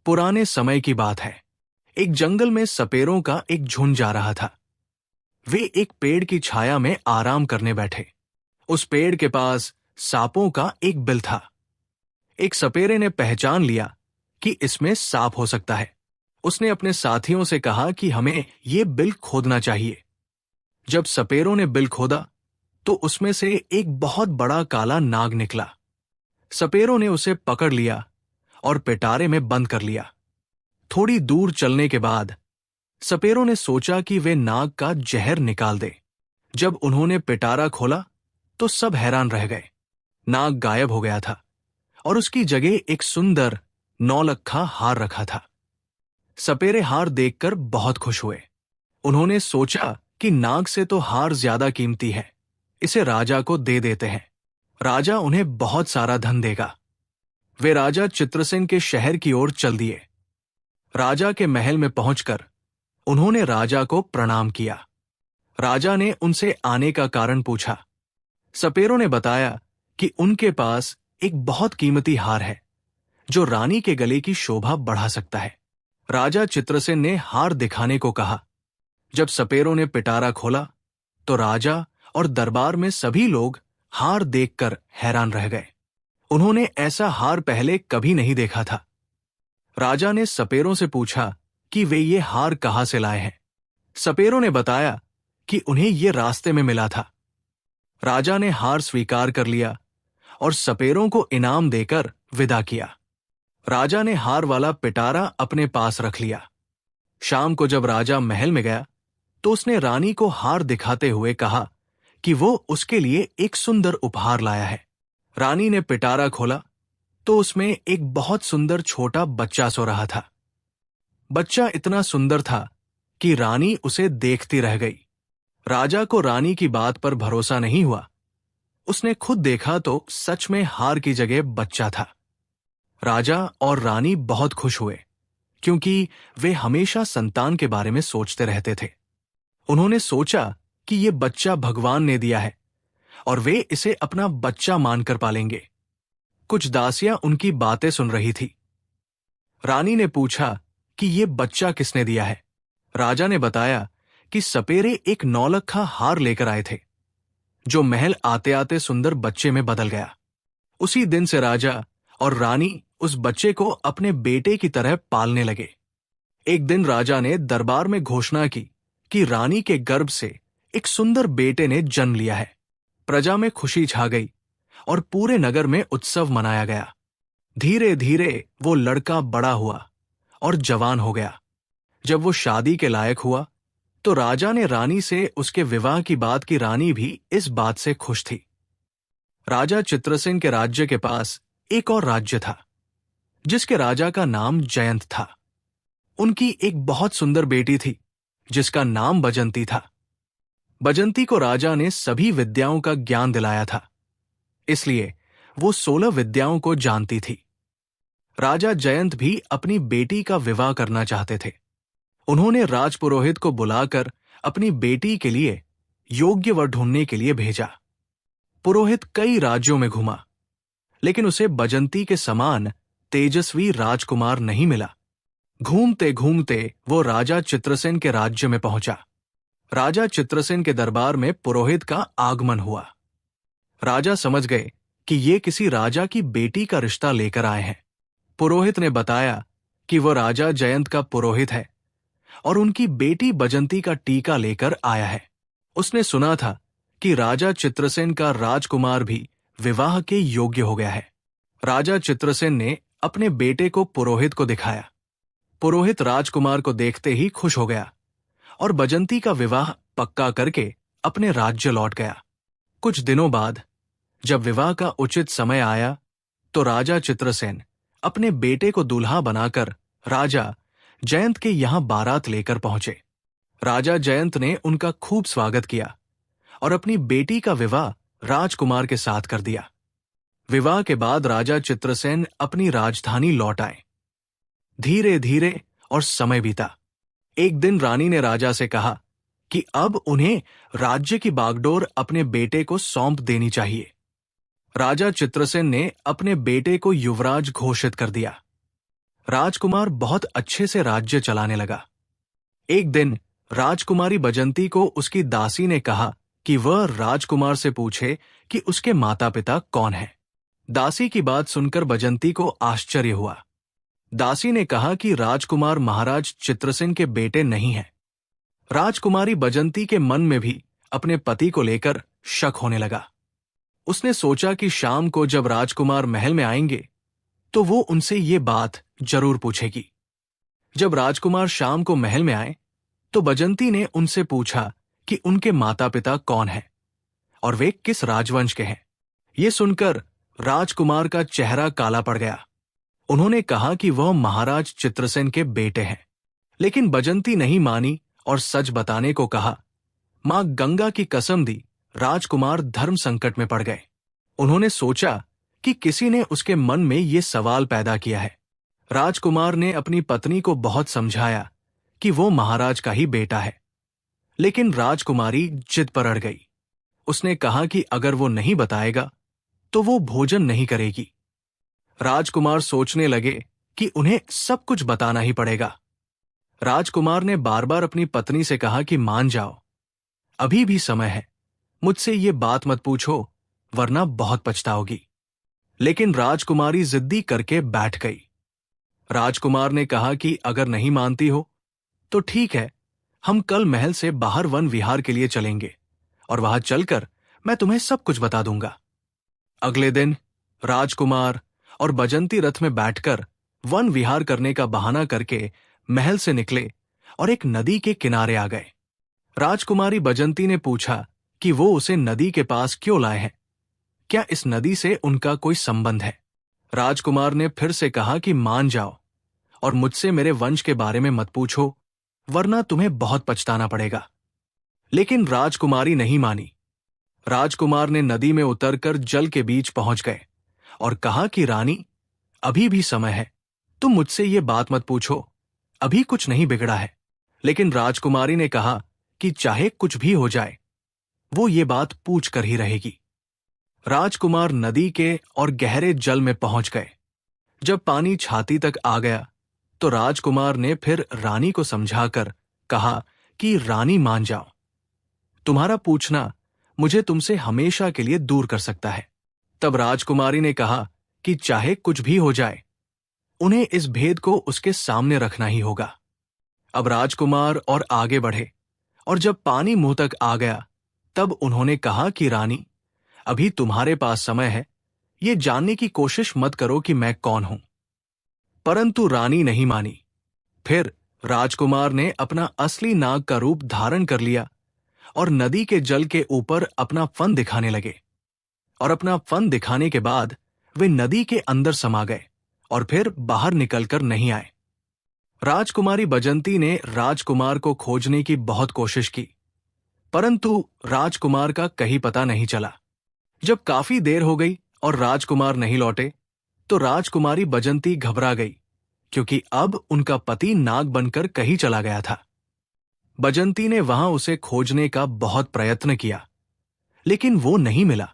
पुराने समय की बात है। एक जंगल में सपेरों का एक झुंड जा रहा था। वे एक पेड़ की छाया में आराम करने बैठे। उस पेड़ के पास सांपों का एक बिल था। एक सपेरे ने पहचान लिया कि इसमें सांप हो सकता है। उसने अपने साथियों से कहा कि हमें यह बिल खोदना चाहिए। जब सपेरों ने बिल खोदा तो उसमें से एक बहुत बड़ा काला नाग निकला। सपेरों ने उसे पकड़ लिया और पिटारे में बंद कर लिया। थोड़ी दूर चलने के बाद सपेरों ने सोचा कि वे नाग का जहर निकाल दें। जब उन्होंने पिटारा खोला तो सब हैरान रह गए। नाग गायब हो गया था और उसकी जगह एक सुंदर नौलखा हार रखा था। सपेरे हार देखकर बहुत खुश हुए। उन्होंने सोचा कि नाग से तो हार ज्यादा कीमती है, इसे राजा को दे देते हैं। राजा उन्हें बहुत सारा धन देगा। वे राजा चित्रसेन के शहर की ओर चल दिए। राजा के महल में पहुंचकर उन्होंने राजा को प्रणाम किया। राजा ने उनसे आने का कारण पूछा। सपेरों ने बताया कि उनके पास एक बहुत कीमती हार है जो रानी के गले की शोभा बढ़ा सकता है। राजा चित्रसेन ने हार दिखाने को कहा। जब सपेरों ने पिटारा खोला तो राजा और दरबार में सभी लोग हार देखकर हैरान रह गए। उन्होंने ऐसा हार पहले कभी नहीं देखा था। राजा ने सपेरों से पूछा कि वे ये हार कहां से लाए हैं। सपेरों ने बताया कि उन्हें ये रास्ते में मिला था। राजा ने हार स्वीकार कर लिया और सपेरों को इनाम देकर विदा किया। राजा ने हार वाला पिटारा अपने पास रख लिया। शाम को जब राजा महल में गया तो उसने रानी को हार दिखाते हुए कहा कि वो उसके लिए एक सुंदर उपहार लाया है। रानी ने पिटारा खोला तो उसमें एक बहुत सुंदर छोटा बच्चा सो रहा था। बच्चा इतना सुंदर था कि रानी उसे देखती रह गई। राजा को रानी की बात पर भरोसा नहीं हुआ। उसने खुद देखा तो सच में हार की जगह बच्चा था। राजा और रानी बहुत खुश हुए क्योंकि वे हमेशा संतान के बारे में सोचते रहते थे। उन्होंने सोचा कि यह बच्चा भगवान ने दिया है और वे इसे अपना बच्चा मानकर पालेंगे। कुछ दासियां उनकी बातें सुन रही थी। रानी ने पूछा कि यह बच्चा किसने दिया है। राजा ने बताया कि सपेरे एक नौलखा हार लेकर आए थे जो महल आते आते सुंदर बच्चे में बदल गया। उसी दिन से राजा और रानी उस बच्चे को अपने बेटे की तरह पालने लगे। एक दिन राजा ने दरबार में घोषणा की कि रानी के गर्भ से एक सुंदर बेटे ने जन्म लिया है। प्रजा में खुशी छा गई और पूरे नगर में उत्सव मनाया गया। धीरे धीरे वो लड़का बड़ा हुआ और जवान हो गया। जब वो शादी के लायक हुआ तो राजा ने रानी से उसके विवाह की बात की। रानी भी इस बात से खुश थी। राजा चित्रसेन के राज्य के पास एक और राज्य था जिसके राजा का नाम जयंत था। उनकी एक बहुत सुंदर बेटी थी जिसका नाम बजंती था। बजंती को राजा ने सभी विद्याओं का ज्ञान दिलाया था, इसलिए वो 16 विद्याओं को जानती थी। राजा जयंत भी अपनी बेटी का विवाह करना चाहते थे। उन्होंने राजपुरोहित को बुलाकर अपनी बेटी के लिए योग्य वर ढूंढने के लिए भेजा। पुरोहित कई राज्यों में घुमा, लेकिन उसे बजंती के समान तेजस्वी राजकुमार नहीं मिला। घूमते घूमते वो राजा चित्रसेन के राज्य में पहुंचा। राजा चित्रसेन के दरबार में पुरोहित का आगमन हुआ। राजा समझ गए कि ये किसी राजा की बेटी का रिश्ता लेकर आए हैं। पुरोहित ने बताया कि वो राजा जयंत का पुरोहित है और उनकी बेटी बजंती का टीका लेकर आया है। उसने सुना था कि राजा चित्रसेन का राजकुमार भी विवाह के योग्य हो गया है। राजा चित्रसेन ने अपने बेटे को पुरोहित को दिखाया। पुरोहित राजकुमार को देखते ही खुश हो गया और बजंती का विवाह पक्का करके अपने राज्य लौट गया। कुछ दिनों बाद जब विवाह का उचित समय आया तो राजा चित्रसेन अपने बेटे को दूल्हा बनाकर राजा जयंत के यहां बारात लेकर पहुंचे। राजा जयंत ने उनका खूब स्वागत किया और अपनी बेटी का विवाह राजकुमार के साथ कर दिया। विवाह के बाद राजा चित्रसेन अपनी राजधानी लौट आए। धीरे धीरे और समय बीता। एक दिन रानी ने राजा से कहा कि अब उन्हें राज्य की बागडोर अपने बेटे को सौंप देनी चाहिए। राजा चित्रसेन ने अपने बेटे को युवराज घोषित कर दिया। राजकुमार बहुत अच्छे से राज्य चलाने लगा। एक दिन राजकुमारी बजंती को उसकी दासी ने कहा कि वह राजकुमार से पूछे कि उसके माता पिता कौन हैं। दासी की बात सुनकर बजंती को आश्चर्य हुआ। दासी ने कहा कि राजकुमार महाराज चित्रसेन के बेटे नहीं हैं। राजकुमारी बजंती के मन में भी अपने पति को लेकर शक होने लगा। उसने सोचा कि शाम को जब राजकुमार महल में आएंगे तो वो उनसे ये बात जरूर पूछेगी। जब राजकुमार शाम को महल में आए तो बजंती ने उनसे पूछा कि उनके माता पिता कौन हैं और वे किस राजवंश के हैं। ये सुनकर राजकुमार का चेहरा काला पड़ गया। उन्होंने कहा कि वह महाराज चित्रसेन के बेटे हैं। लेकिन बजंती नहीं मानी और सच बताने को कहा। मां गंगा की कसम दी, राजकुमार धर्म संकट में पड़ गए। उन्होंने सोचा कि किसी ने उसके मन में ये सवाल पैदा किया है। राजकुमार ने अपनी पत्नी को बहुत समझाया कि वो महाराज का ही बेटा है, लेकिन राजकुमारी जिद पर अड़ गई। उसने कहा कि अगर वो नहीं बताएगा तो वो भोजन नहीं करेगी। राजकुमार सोचने लगे कि उन्हें सब कुछ बताना ही पड़ेगा। राजकुमार ने बार बार अपनी पत्नी से कहा कि मान जाओ, अभी भी समय है, मुझसे ये बात मत पूछो वरना बहुत पछताओगी। लेकिन राजकुमारी जिद्दी करके बैठ गई। राजकुमार ने कहा कि अगर नहीं मानती हो तो ठीक है, हम कल महल से बाहर वन विहार के लिए चलेंगे और वहां चलकर मैं तुम्हें सब कुछ बता दूंगा। अगले दिन राजकुमार और बजंती रथ में बैठकर वन विहार करने का बहाना करके महल से निकले और एक नदी के किनारे आ गए। राजकुमारी बजंती ने पूछा कि वो उसे नदी के पास क्यों लाए हैं, क्या इस नदी से उनका कोई संबंध है। राजकुमार ने फिर से कहा कि मान जाओ और मुझसे मेरे वंश के बारे में मत पूछो वरना तुम्हें बहुत पछताना पड़ेगा। लेकिन राजकुमारी नहीं मानी। राजकुमार ने नदी में उतरकर जल के बीच पहुंच गए और कहा कि रानी, अभी भी समय है, तुम मुझसे ये बात मत पूछो, अभी कुछ नहीं बिगड़ा है। लेकिन राजकुमारी ने कहा कि चाहे कुछ भी हो जाए वो ये बात पूछ कर ही रहेगी। राजकुमार नदी के और गहरे जल में पहुंच गए। जब पानी छाती तक आ गया तो राजकुमार ने फिर रानी को समझाकर कहा कि रानी मान जाओ, तुम्हारा पूछना मुझे तुमसे हमेशा के लिए दूर कर सकता है। तब राजकुमारी ने कहा कि चाहे कुछ भी हो जाए उन्हें इस भेद को उसके सामने रखना ही होगा। अब राजकुमार और आगे बढ़े और जब पानी मुंह तक आ गया तब उन्होंने कहा कि रानी, अभी तुम्हारे पास समय है, ये जानने की कोशिश मत करो कि मैं कौन हूं। परंतु रानी नहीं मानी। फिर राजकुमार ने अपना असली नाग का रूप धारण कर लिया और नदी के जल के ऊपर अपना फन दिखाने लगे। और अपना फन दिखाने के बाद वे नदी के अंदर समा गए और फिर बाहर निकलकर नहीं आए। राजकुमारी बजंती ने राजकुमार को खोजने की बहुत कोशिश की, परंतु राजकुमार का कहीं पता नहीं चला। जब काफी देर हो गई और राजकुमार नहीं लौटे तो राजकुमारी बजंती घबरा गई, क्योंकि अब उनका पति नाग बनकर कहीं चला गया था। बजंती ने वहां उसे खोजने का बहुत प्रयत्न किया, लेकिन वो नहीं मिला।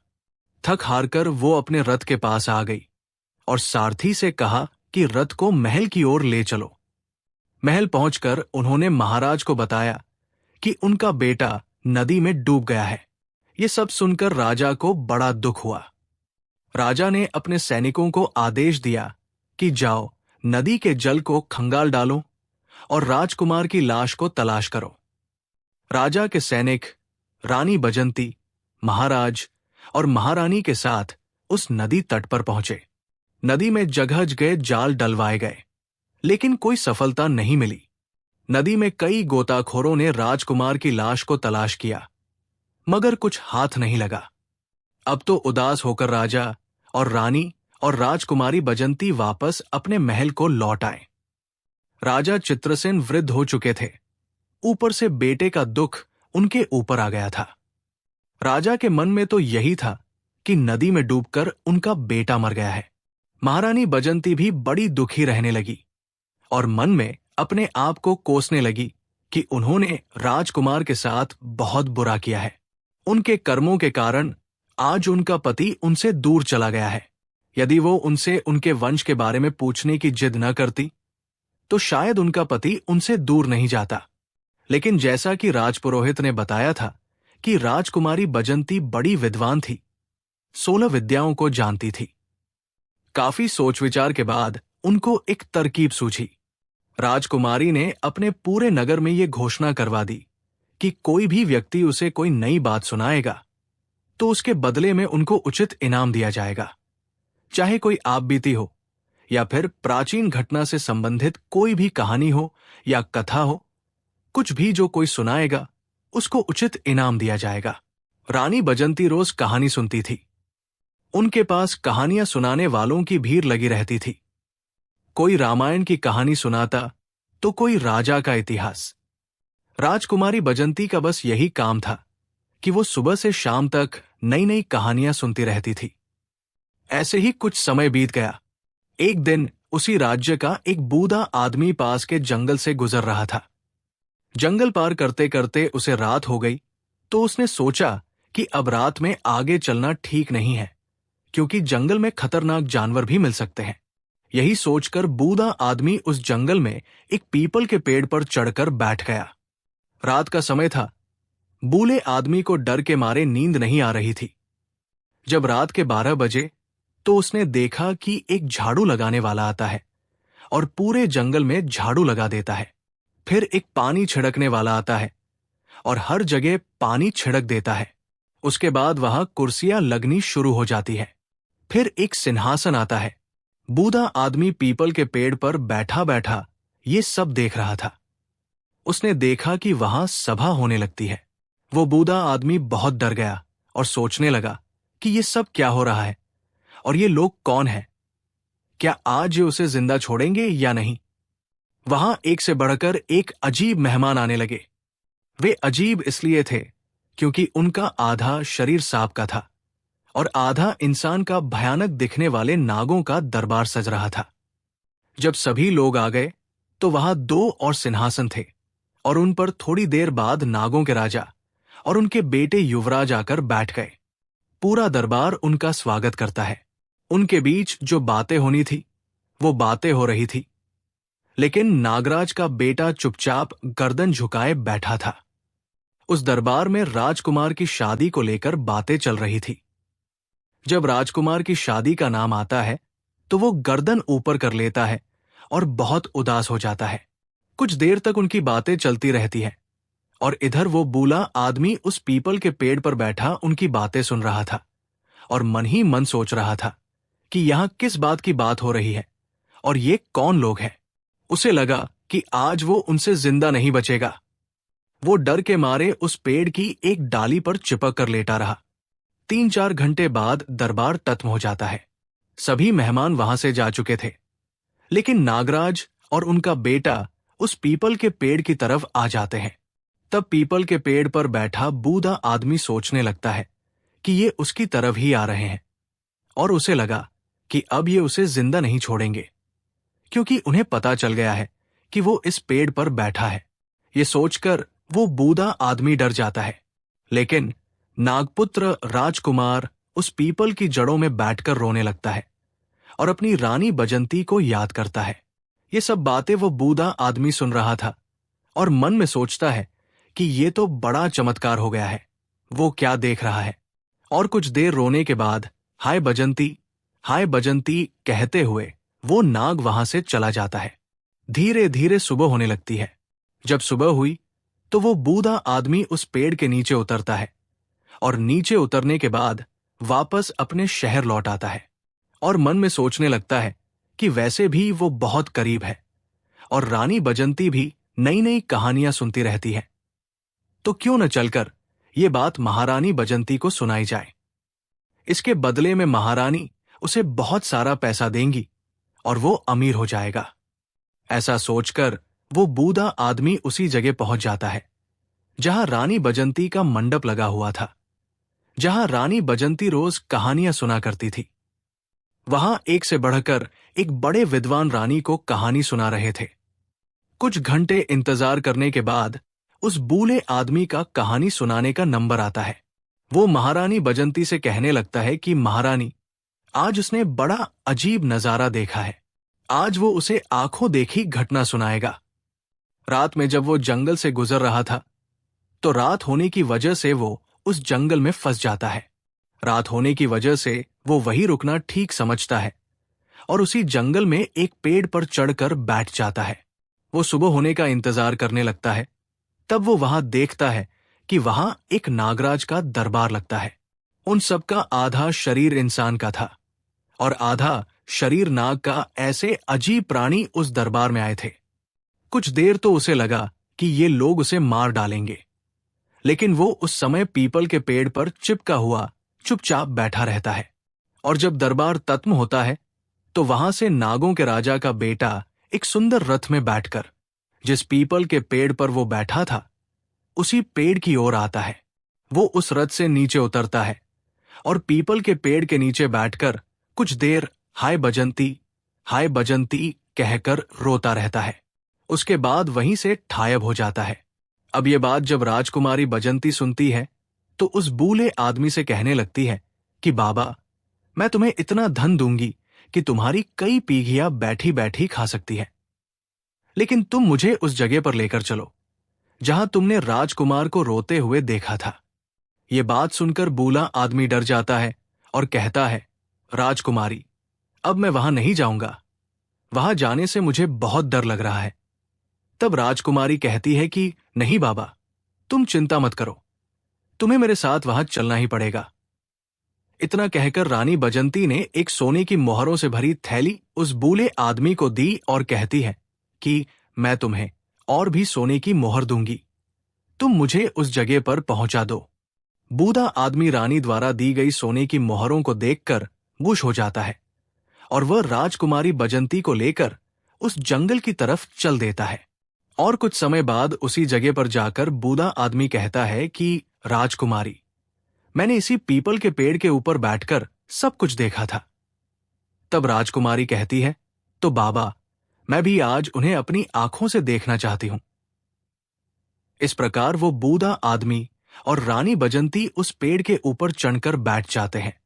थक हारकर वो अपने रथ के पास आ गई और सारथी से कहा कि रथ को महल की ओर ले चलो। महल पहुंचकर उन्होंने महाराज को बताया कि उनका बेटा नदी में डूब गया है। ये सब सुनकर राजा को बड़ा दुख हुआ। राजा ने अपने सैनिकों को आदेश दिया कि जाओ, नदी के जल को खंगाल डालो और राजकुमार की लाश को तलाश करो। राजा के सैनिक रानी बजंती, महाराज और महारानी के साथ उस नदी तट पर पहुंचे। नदी में जगह जगह जाल डलवाए गए, लेकिन कोई सफलता नहीं मिली। नदी में कई गोताखोरों ने राजकुमार की लाश को तलाश किया, मगर कुछ हाथ नहीं लगा। अब तो उदास होकर राजा और रानी और राजकुमारी बजंती वापस अपने महल को लौट आए। राजा चित्रसेन वृद्ध हो चुके थे, ऊपर से बेटे का दुख उनके ऊपर आ गया था। राजा के मन में तो यही था कि नदी में डूबकर उनका बेटा मर गया है। महारानी बजंती भी बड़ी दुखी रहने लगी और मन में अपने आप को कोसने लगी कि उन्होंने राजकुमार के साथ बहुत बुरा किया है। उनके कर्मों के कारण आज उनका पति उनसे दूर चला गया है। यदि वो उनसे उनके वंश के बारे में पूछने की जिद न करती तो शायद उनका पति उनसे दूर नहीं जाता। लेकिन जैसा कि राजपुरोहित ने बताया था कि राजकुमारी बजंती बड़ी विद्वान थी, 16 विद्याओं को जानती थी। काफी सोच विचार के बाद उनको एक तरकीब सूझी। राजकुमारी ने अपने पूरे नगर में ये घोषणा करवा दी कि कोई भी व्यक्ति उसे कोई नई बात सुनाएगा तो उसके बदले में उनको उचित इनाम दिया जाएगा, चाहे कोई आपबीती हो या फिर प्राचीन घटना से संबंधित कोई भी कहानी हो या कथा हो। कुछ भी जो कोई सुनाएगा उसको उचित इनाम दिया जाएगा। रानी बजंती रोज कहानी सुनती थी। उनके पास कहानियां सुनाने वालों की भीड़ लगी रहती थी। कोई रामायण की कहानी सुनाता तो कोई राजा का इतिहास। राजकुमारी बजंती का बस यही काम था कि वो सुबह से शाम तक नई नई कहानियां सुनती रहती थी। ऐसे ही कुछ समय बीत गया। एक दिन उसी राज्य का एक बूढ़ा आदमी पास के जंगल से गुजर रहा था। जंगल पार करते करते उसे रात हो गई तो उसने सोचा कि अब रात में आगे चलना ठीक नहीं है, क्योंकि जंगल में खतरनाक जानवर भी मिल सकते हैं। यही सोचकर बूढ़ा आदमी उस जंगल में एक पीपल के पेड़ पर चढ़कर बैठ गया। रात का समय था। बूढ़े आदमी को डर के मारे नींद नहीं आ रही थी। जब रात के 12 बजे तो उसने देखा कि एक झाड़ू लगाने वाला आता है और पूरे जंगल में झाड़ू लगा देता है। फिर एक पानी छिड़कने वाला आता है और हर जगह पानी छिड़क देता है। उसके बाद वहां कुर्सियां लगनी शुरू हो जाती है। फिर एक सिंहासन आता है। बूढ़ा आदमी पीपल के पेड़ पर बैठा बैठा ये सब देख रहा था। उसने देखा कि वहां सभा होने लगती है। वो बूढ़ा आदमी बहुत डर गया और सोचने लगा कि ये सब क्या हो रहा है और ये लोग कौन हैं? क्या आज ये उसे जिंदा छोड़ेंगे या नहीं? वहां एक से बढ़कर एक अजीब मेहमान आने लगे। वे अजीब इसलिए थे क्योंकि उनका आधा शरीर सांप का था और आधा इंसान का भयानक दिखने वाले नागों का दरबार सज रहा था। जब सभी लोग आ गए तो वहां 2 और सिंहासन थे और उन पर थोड़ी देर बाद नागों के राजा और उनके बेटे युवराज आकर बैठ गए। पूरा दरबार उनका स्वागत करता है। उनके बीच जो बातें होनी थी वो बातें हो रही थी, लेकिन नागराज का बेटा चुपचाप गर्दन झुकाए बैठा था। उस दरबार में राजकुमार की शादी को लेकर बातें चल रही थी। जब राजकुमार की शादी का नाम आता है तो वो गर्दन ऊपर कर लेता है और बहुत उदास हो जाता है। कुछ देर तक उनकी बातें चलती रहती हैं और इधर वो बूढ़ा आदमी उस पीपल के पेड़ पर बैठा उनकी बातें सुन रहा था और मन ही मन सोच रहा था कि यहां किस बात की बात हो रही है और ये कौन लोग हैं। उसे लगा कि आज वो उनसे जिंदा नहीं बचेगा। वो डर के मारे उस पेड़ की एक डाली पर चिपक कर लेटा रहा। 3-4 घंटे बाद दरबार खत्म हो जाता है। सभी मेहमान वहां से जा चुके थे, लेकिन नागराज और उनका बेटा उस पीपल के पेड़ की तरफ आ जाते हैं। तब पीपल के पेड़ पर बैठा बूढ़ा आदमी सोचने लगता है कि ये उसकी तरफ ही आ रहे हैं और उसे लगा कि अब ये उसे जिंदा नहीं छोड़ेंगे, क्योंकि उन्हें पता चल गया है कि वो इस पेड़ पर बैठा है। ये सोचकर वो बूढ़ा आदमी डर जाता है, लेकिन नागपुत्र राजकुमार उस पीपल की जड़ों में बैठकर रोने लगता है और अपनी रानी बजंती को याद करता है। ये सब बातें वो बूढ़ा आदमी सुन रहा था और मन में सोचता है कि ये तो बड़ा चमत्कार हो गया है। वो क्या देख रहा है? और कुछ देर रोने के बाद हाय बजंती कहते हुए वो नाग वहां से चला जाता है। धीरे धीरे सुबह होने लगती है। जब सुबह हुई तो वो बूढ़ा आदमी उस पेड़ के नीचे उतरता है और नीचे उतरने के बाद वापस अपने शहर लौट आता है और मन में सोचने लगता है कि वैसे भी वो बहुत करीब है और रानी बजंती भी नई नई कहानियां सुनती रहती है, तो क्यों न चलकर ये बात महारानी बजंती को सुनाई जाए। इसके बदले में महारानी उसे बहुत सारा पैसा देंगी और वो अमीर हो जाएगा। ऐसा सोचकर वो बूढ़ा आदमी उसी जगह पहुंच जाता है जहां रानी बजंती का मंडप लगा हुआ था, जहां रानी बजंती रोज कहानियां सुना करती थी। वहां एक से बढ़कर एक बड़े विद्वान रानी को कहानी सुना रहे थे। कुछ घंटे इंतजार करने के बाद उस बूढ़े आदमी का कहानी सुनाने का नंबर आता है। वो महारानी बजंती से कहने लगता है कि महारानी, आज उसने बड़ा अजीब नजारा देखा है। आज वो उसे आंखों देखी घटना सुनाएगा। रात में जब वो जंगल से गुजर रहा था, तो रात होने की वजह से वो उस जंगल में फंस जाता है। रात होने की वजह से वो वहीं रुकना ठीक समझता है और उसी जंगल में एक पेड़ पर चढ़कर बैठ जाता है। वो सुबह होने का इंतजार करने लगता है। तब वो वहां देखता है कि वहां एक नागराज का दरबार लगता है। उन सबका आधा शरीर इंसान का था और आधा शरीर नाग का। ऐसे अजीब प्राणी उस दरबार में आए थे। कुछ देर तो उसे लगा कि ये लोग उसे मार डालेंगे, लेकिन वो उस समय पीपल के पेड़ पर चिपका हुआ चुपचाप बैठा रहता है। और जब दरबार खत्म होता है, तो वहां से नागों के राजा का बेटा एक सुंदर रथ में बैठकर जिस पीपल के पेड़ पर वो बैठा था, उसी पेड़ की ओर आता है। वो उस रथ से नीचे उतरता है और पीपल के पेड़ के नीचे बैठकर कुछ देर हाय बजंती कहकर रोता रहता है। उसके बाद वहीं से गायब हो जाता है। अब ये बात जब राजकुमारी बजंती सुनती है, तो उस बूढ़े आदमी से कहने लगती है कि बाबा, मैं तुम्हें इतना धन दूंगी कि तुम्हारी कई पीढ़ियां बैठी बैठी खा सकती है, लेकिन तुम मुझे उस जगह पर लेकर चलो जहां तुमने राजकुमार को रोते हुए देखा था। ये बात सुनकर बूढ़ा आदमी डर जाता है और कहता है, राजकुमारी, अब मैं वहां नहीं जाऊंगा। वहां जाने से मुझे बहुत डर लग रहा है। तब राजकुमारी कहती है कि नहीं बाबा, तुम चिंता मत करो, तुम्हें मेरे साथ वहां चलना ही पड़ेगा। इतना कहकर रानी बजंती ने एक सोने की मोहरों से भरी थैली उस बूढ़े आदमी को दी और कहती है कि मैं तुम्हें और भी सोने की मोहर दूंगी, तुम मुझे उस जगह पर पहुंचा दो। बूढ़ा आदमी रानी द्वारा दी गई सोने की मोहरों को देखकर खुश हो जाता है और वह राजकुमारी बजंती को लेकर उस जंगल की तरफ चल देता है। और कुछ समय बाद उसी जगह पर जाकर बूढ़ा आदमी कहता है कि राजकुमारी, मैंने इसी पीपल के पेड़ के ऊपर बैठकर सब कुछ देखा था। तब राजकुमारी कहती है, तो बाबा, मैं भी आज उन्हें अपनी आंखों से देखना चाहती हूं। इस प्रकार वो बूढ़ा आदमी और रानी बजंती उस पेड़ के ऊपर चढ़कर बैठ जाते हैं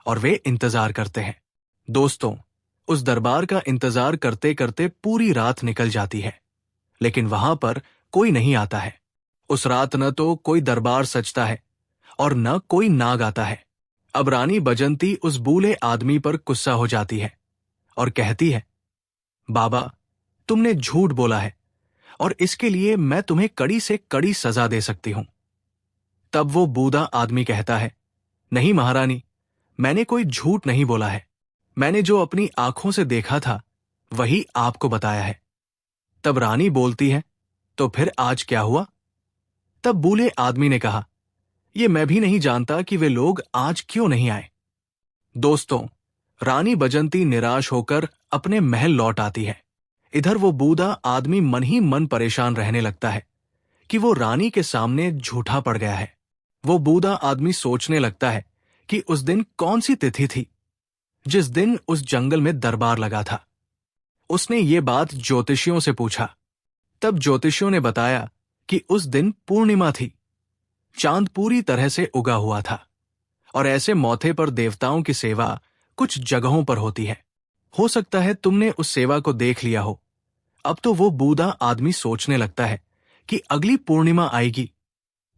और वे इंतजार करते हैं। दोस्तों, उस दरबार का इंतजार करते करते पूरी रात निकल जाती है, लेकिन वहां पर कोई नहीं आता है। उस रात न तो कोई दरबार सजता है और न कोई नाग आता है। अब रानी बजंती उस बूढ़े आदमी पर गुस्सा हो जाती है और कहती है, बाबा, तुमने झूठ बोला है और इसके लिए मैं तुम्हें कड़ी से कड़ी सजा दे सकती हूं। तब वो बूढ़ा आदमी कहता है, नहीं महारानी, मैंने कोई झूठ नहीं बोला है। मैंने जो अपनी आंखों से देखा था वही आपको बताया है। तब रानी बोलती है, तो फिर आज क्या हुआ? तब बूढ़े आदमी ने कहा, ये मैं भी नहीं जानता कि वे लोग आज क्यों नहीं आए। दोस्तों, रानी बजंती निराश होकर अपने महल लौट आती है। इधर वो बूढ़ा आदमी मन ही मन परेशान रहने लगता है कि वो रानी के सामने झूठा पड़ गया है। वो बूढ़ा आदमी सोचने लगता है कि उस दिन कौन सी तिथि थी जिस दिन उस जंगल में दरबार लगा था। उसने ये बात ज्योतिषियों से पूछा। तब ज्योतिषियों ने बताया कि उस दिन पूर्णिमा थी, चांद पूरी तरह से उगा हुआ था और ऐसे मौके पर देवताओं की सेवा कुछ जगहों पर होती है। हो सकता है तुमने उस सेवा को देख लिया हो। अब तो वो बूढ़ा आदमी सोचने लगता है कि अगली पूर्णिमा आएगी,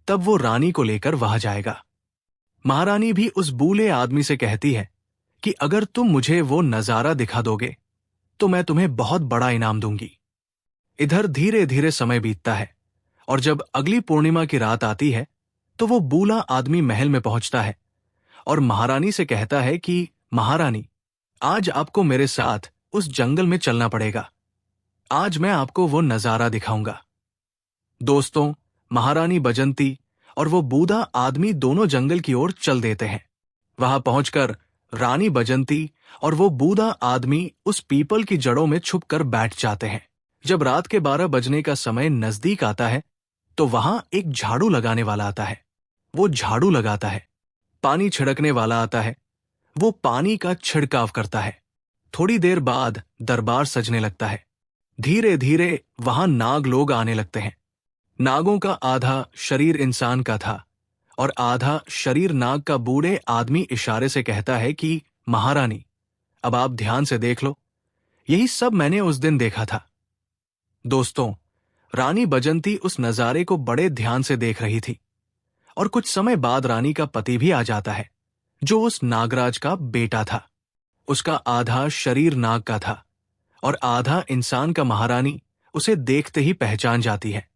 तब वो रानी को लेकर वहां जाएगा। महारानी भी उस बूढ़े आदमी से कहती है कि अगर तुम मुझे वो नजारा दिखा दोगे तो मैं तुम्हें बहुत बड़ा इनाम दूंगी। इधर धीरे धीरे समय बीतता है और जब अगली पूर्णिमा की रात आती है, तो वो बूढ़ा आदमी महल में पहुंचता है और महारानी से कहता है कि महारानी, आज आपको मेरे साथ उस जंगल में चलना पड़ेगा। आज मैं आपको वो नजारा दिखाऊंगा। दोस्तों, महारानी बजंती और वो बूढ़ा आदमी दोनों जंगल की ओर चल देते हैं। वहां पहुंचकर रानी बजंती और वो बूढ़ा आदमी उस पीपल की जड़ों में छुपकर बैठ जाते हैं। जब रात के 12 बजने का समय नजदीक आता है, तो वहां एक झाड़ू लगाने वाला आता है। वो झाड़ू लगाता है। पानी छिड़कने वाला आता है। वो पानी का छिड़काव करता है। थोड़ी देर बाद दरबार सजने लगता है। धीरे धीरे वहां नाग लोग आने लगते हैं। नागों का आधा शरीर इंसान का था और आधा शरीर नाग का। बूढ़े आदमी इशारे से कहता है कि महारानी, अब आप ध्यान से देख लो, यही सब मैंने उस दिन देखा था। दोस्तों, रानी बजंती उस नजारे को बड़े ध्यान से देख रही थी और कुछ समय बाद रानी का पति भी आ जाता है, जो उस नागराज का बेटा था। उसका आधा शरीर नाग का था और आधा इंसान का। महारानी उसे देखते ही पहचान जाती है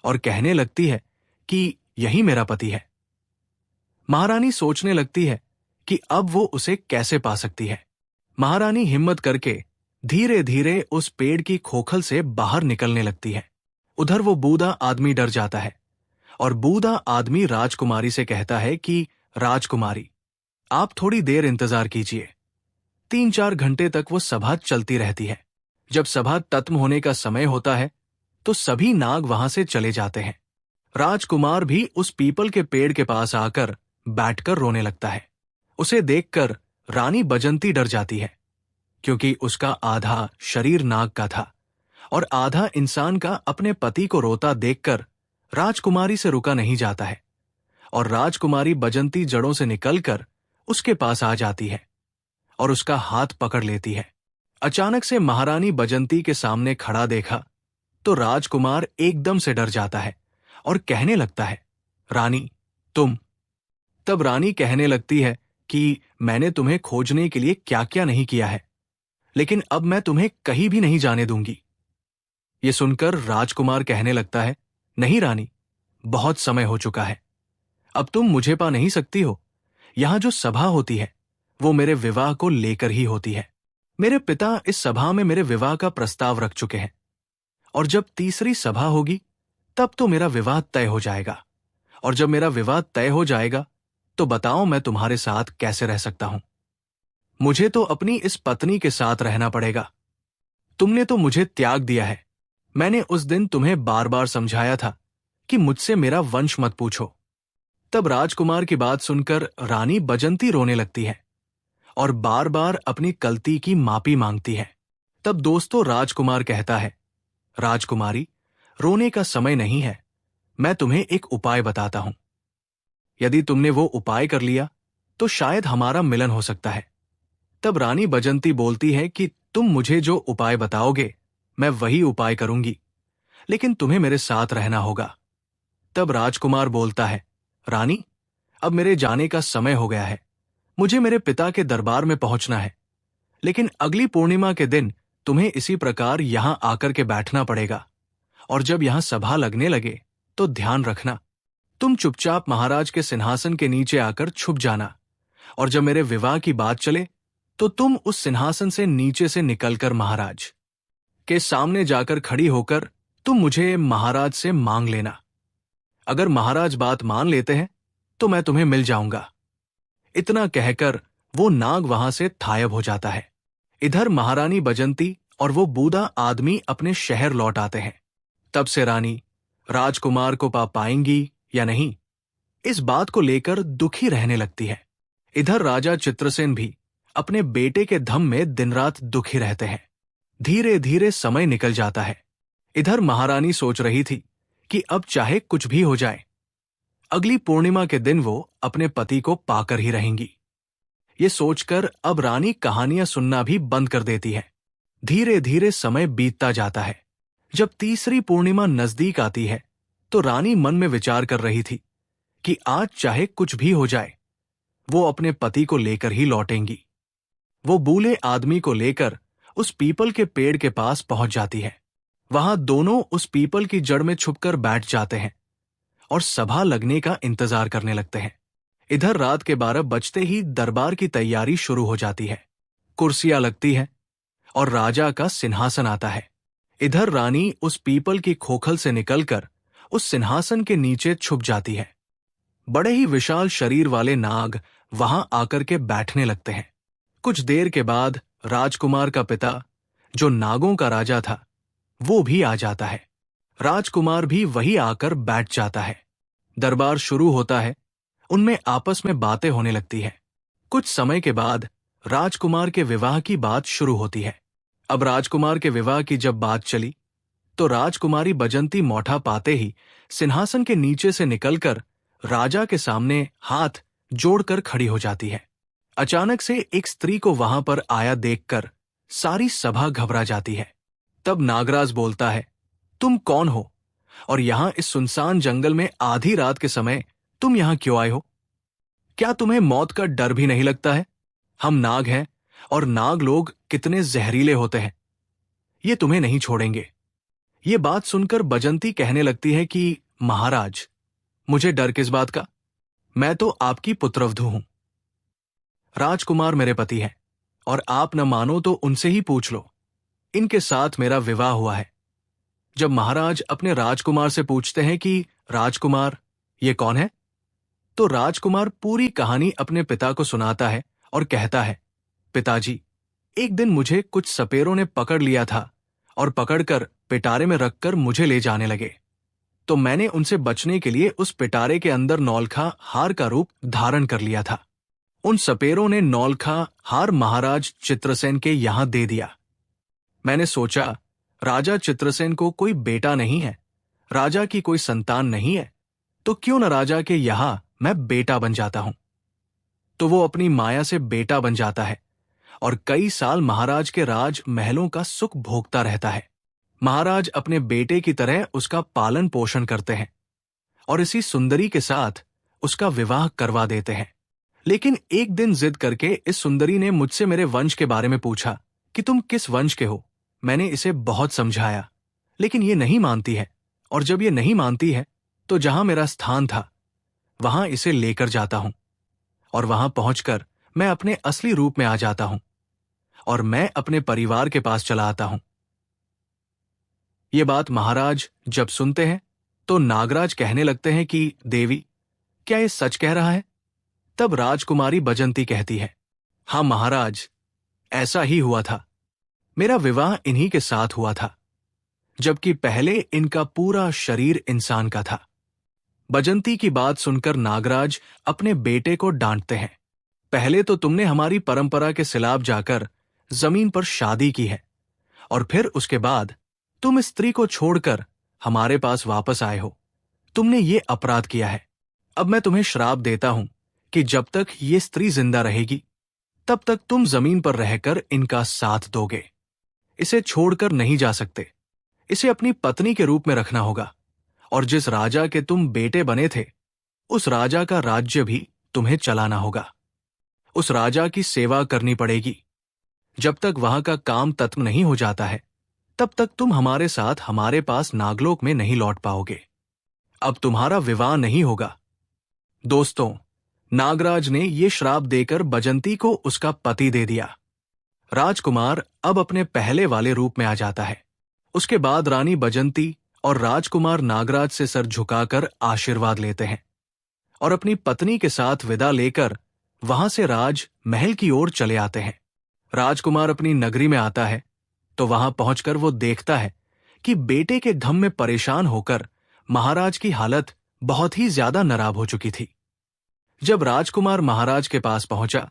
और कहने लगती है कि यही मेरा पति है। महारानी सोचने लगती है कि अब वो उसे कैसे पा सकती है। महारानी हिम्मत करके धीरे धीरे उस पेड़ की खोखल से बाहर निकलने लगती है। उधर वो बूढ़ा आदमी डर जाता है और बूढ़ा आदमी राजकुमारी से कहता है कि राजकुमारी, आप थोड़ी देर इंतजार कीजिए। 3-4 घंटे तक वो सभा चलती रहती है। जब सभा खत्म होने का समय होता है तो सभी नाग वहां से चले जाते हैं। राजकुमार भी उस पीपल के पेड़ के पास आकर बैठकर रोने लगता है। उसे देखकर रानी बजंती डर जाती है, क्योंकि उसका आधा शरीर नाग का था और आधा इंसान का। अपने पति को रोता देखकर राजकुमारी से रुका नहीं जाता है और राजकुमारी बजंती जड़ों से निकलकर उसके पास आ जाती है और उसका हाथ पकड़ लेती है। अचानक से महारानी बजंती के सामने खड़ा देखा तो राजकुमार एकदम से डर जाता है और कहने लगता है, रानी, तुम। तब रानी कहने लगती है कि मैंने तुम्हें खोजने के लिए क्या क्या नहीं किया है, लेकिन अब मैं तुम्हें कहीं भी नहीं जाने दूंगी। ये सुनकर राजकुमार कहने लगता है, नहीं रानी, बहुत समय हो चुका है, अब तुम मुझे पा नहीं सकती हो। यहां जो सभा होती है वो मेरे विवाह को लेकर ही होती है। मेरे पिता इस सभा में मेरे विवाह का प्रस्ताव रख चुके हैं और जब तीसरी सभा होगी तब तो मेरा विवाह तय हो जाएगा, और जब मेरा विवाह तय हो जाएगा तो बताओ मैं तुम्हारे साथ कैसे रह सकता हूं। मुझे तो अपनी इस पत्नी के साथ रहना पड़ेगा। तुमने तो मुझे त्याग दिया है। मैंने उस दिन तुम्हें बार बार समझाया था कि मुझसे मेरा वंश मत पूछो। तब राजकुमार की बात सुनकर रानी बजंती रोने लगती है और बार बार अपनी गलती की माफी मांगती है। तब दोस्तों राजकुमार कहता है, राजकुमारी, रोने का समय नहीं है, मैं तुम्हें एक उपाय बताता हूं। यदि तुमने वो उपाय कर लिया तो शायद हमारा मिलन हो सकता है। तब रानी बजंती बोलती है कि तुम मुझे जो उपाय बताओगे मैं वही उपाय करूंगी, लेकिन तुम्हें मेरे साथ रहना होगा। तब राजकुमार बोलता है, रानी, अब मेरे जाने का समय हो गया है। मुझे मेरे पिता के दरबार में पहुंचना है, लेकिन अगली पूर्णिमा के दिन तुम्हें इसी प्रकार यहां आकर के बैठना पड़ेगा, और जब यहां सभा लगने लगे तो ध्यान रखना, तुम चुपचाप महाराज के सिंहासन के नीचे आकर छुप जाना, और जब मेरे विवाह की बात चले तो तुम उस सिंहासन से नीचे से निकलकर महाराज के सामने जाकर खड़ी होकर तुम मुझे महाराज से मांग लेना। अगर महाराज बात मान लेते हैं तो मैं तुम्हें मिल जाऊंगा। इतना कहकर वो नाग वहां से गायब हो जाता है। इधर महारानी बजंती और वो बूढ़ा आदमी अपने शहर लौट आते हैं। तब से रानी राजकुमार को पा पाएंगी या नहीं, इस बात को लेकर दुखी रहने लगती है। इधर राजा चित्रसेन भी अपने बेटे के धम में दिन रात दुखी रहते हैं। धीरे धीरे समय निकल जाता है। इधर महारानी सोच रही थी कि अब चाहे कुछ भी हो जाए, अगली पूर्णिमा के दिन वो अपने पति को पाकर ही रहेंगी। ये सोचकर अब रानी कहानियां सुनना भी बंद कर देती है। धीरे धीरे समय बीतता जाता है। जब तीसरी पूर्णिमा नजदीक आती है तो रानी मन में विचार कर रही थी कि आज चाहे कुछ भी हो जाए, वो अपने पति को लेकर ही लौटेंगी। वो बूढ़े आदमी को लेकर उस पीपल के पेड़ के पास पहुंच जाती है। वहां दोनों उस पीपल की जड़ में छुपकर बैठ जाते हैं और सभा लगने का इंतजार करने लगते हैं। इधर रात के 12 बजते ही दरबार की तैयारी शुरू हो जाती है। कुर्सियां लगती हैं और राजा का सिंहासन आता है। इधर रानी उस पीपल की खोखल से निकलकर उस सिंहासन के नीचे छुप जाती है। बड़े ही विशाल शरीर वाले नाग वहां आकर के बैठने लगते हैं। कुछ देर के बाद राजकुमार का पिता, जो नागों का राजा था, वो भी आ जाता है। राजकुमार भी वही आकर बैठ जाता है। दरबार शुरू होता है। उनमें आपस में बातें होने लगती है। कुछ समय के बाद राजकुमार के विवाह की बात शुरू होती है। अब राजकुमार के विवाह की जब बात चली तो राजकुमारी बजंती मौठा पाते ही सिंहासन के नीचे से निकलकर राजा के सामने हाथ जोड़कर खड़ी हो जाती है। अचानक से एक स्त्री को वहां पर आया देखकर सारी सभा घबरा जाती है। तब नागराज बोलता है, तुम कौन हो और यहां इस सुनसान जंगल में आधी रात के समय तुम यहां क्यों आए हो? क्या तुम्हें मौत का डर भी नहीं लगता है? हम नाग हैं और नाग लोग कितने जहरीले होते हैं, ये तुम्हें नहीं छोड़ेंगे। ये बात सुनकर बजंती कहने लगती है कि महाराज, मुझे डर किस बात का? मैं तो आपकी पुत्रवधू हूं। राजकुमार मेरे पति हैं और आप न मानो तो उनसे ही पूछ लो। इनके साथ मेरा विवाह हुआ है। जब महाराज अपने राजकुमार से पूछते हैं कि राजकुमार, ये कौन है? तो राजकुमार पूरी कहानी अपने पिता को सुनाता है और कहता है, पिताजी, एक दिन मुझे कुछ सपेरों ने पकड़ लिया था और पकड़कर पिटारे में रखकर मुझे ले जाने लगे। तो मैंने उनसे बचने के लिए उस पिटारे के अंदर नौलखा हार का रूप धारण कर लिया था। उन सपेरों ने नौलखा हार महाराज चित्रसेन के यहां दे दिया। मैंने सोचा, राजा चित्रसेन को कोई बेटा नहीं है, राजा की कोई संतान नहीं है, तो क्यों न राजा के यहां मैं बेटा बन जाता हूं। तो वो अपनी माया से बेटा बन जाता है और कई साल महाराज के राज महलों का सुख भोगता रहता है। महाराज अपने बेटे की तरह उसका पालन पोषण करते हैं और इसी सुंदरी के साथ उसका विवाह करवा देते हैं। लेकिन एक दिन जिद करके इस सुंदरी ने मुझसे मेरे वंश के बारे में पूछा कि तुम किस वंश के हो। मैंने इसे बहुत समझाया, लेकिन ये नहीं मानती है, और जब ये नहीं मानती है तो जहां मेरा स्थान था वहां इसे लेकर जाता हूं और वहां पहुंचकर मैं अपने असली रूप में आ जाता हूं और मैं अपने परिवार के पास चला आता हूं। ये बात महाराज जब सुनते हैं तो नागराज कहने लगते हैं कि देवी, क्या ये सच कह रहा है? तब राजकुमारी बजंती कहती है, हां महाराज, ऐसा ही हुआ था। मेरा विवाह इन्हीं के साथ हुआ था, जबकि पहले इनका पूरा शरीर इंसान का था। बजंती की बात सुनकर नागराज अपने बेटे को डांटते हैं, पहले तो तुमने हमारी परंपरा के खिलाफ जाकर जमीन पर शादी की है और फिर उसके बाद तुम इस स्त्री को छोड़कर हमारे पास वापस आए हो। तुमने ये अपराध किया है। अब मैं तुम्हें श्राप देता हूं कि जब तक ये स्त्री जिंदा रहेगी तब तक तुम जमीन पर रहकर इनका साथ दोगे। इसे छोड़कर नहीं जा सकते। इसे अपनी पत्नी के रूप में रखना होगा और जिस राजा के तुम बेटे बने थे उस राजा का राज्य भी तुम्हें चलाना होगा। उस राजा की सेवा करनी पड़ेगी। जब तक वहां का काम तत्म नहीं हो जाता है तब तक तुम हमारे साथ हमारे पास नागलोक में नहीं लौट पाओगे। अब तुम्हारा विवाह नहीं होगा। दोस्तों, नागराज ने यह श्राप देकर बजंती को उसका पति दे दिया। राजकुमार अब अपने पहले वाले रूप में आ जाता है। उसके बाद रानी बजंती और राजकुमार नागराज से सर झुकाकर आशीर्वाद लेते हैं और अपनी पत्नी के साथ विदा लेकर वहां से राज महल की ओर चले आते हैं। राजकुमार अपनी नगरी में आता है तो वहां पहुंचकर वो देखता है कि बेटे के गम में परेशान होकर महाराज की हालत बहुत ही ज्यादा नराब हो चुकी थी। जब राजकुमार महाराज के पास पहुंचा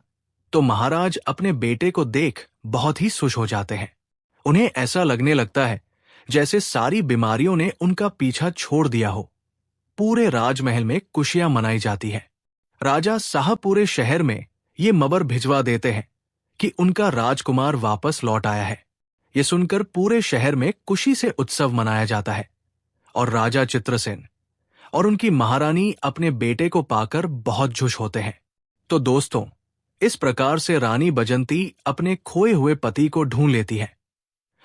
तो महाराज अपने बेटे को देख बहुत ही खुश हो जाते हैं। उन्हें ऐसा लगने लगता है जैसे सारी बीमारियों ने उनका पीछा छोड़ दिया हो। पूरे राजमहल में खुशियां मनाई जाती है। राजा साहब पूरे शहर में ये मबर भिजवा देते हैं कि उनका राजकुमार वापस लौट आया है। ये सुनकर पूरे शहर में खुशी से उत्सव मनाया जाता है और राजा चित्रसेन और उनकी महारानी अपने बेटे को पाकर बहुत खुश होते हैं। तो दोस्तों, इस प्रकार से रानी बजंती अपने खोए हुए पति को ढूंढ लेती है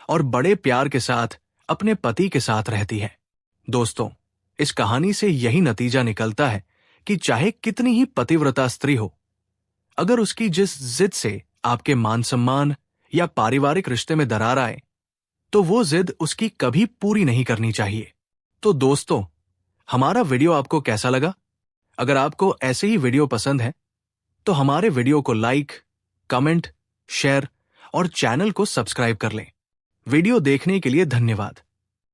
और बड़े प्यार के साथ अपने पति के साथ रहती है। दोस्तों, इस कहानी से यही नतीजा निकलता है कि चाहे कितनी ही पतिव्रता स्त्री हो, अगर उसकी जिस जिद से आपके मान सम्मान या पारिवारिक रिश्ते में दरार आए तो वो जिद उसकी कभी पूरी नहीं करनी चाहिए। तो दोस्तों, हमारा वीडियो आपको कैसा लगा? अगर आपको ऐसे ही वीडियो पसंद है तो हमारे वीडियो को लाइक, कमेंट, शेयर और चैनल को सब्सक्राइब कर लें। वीडियो देखने के लिए धन्यवाद।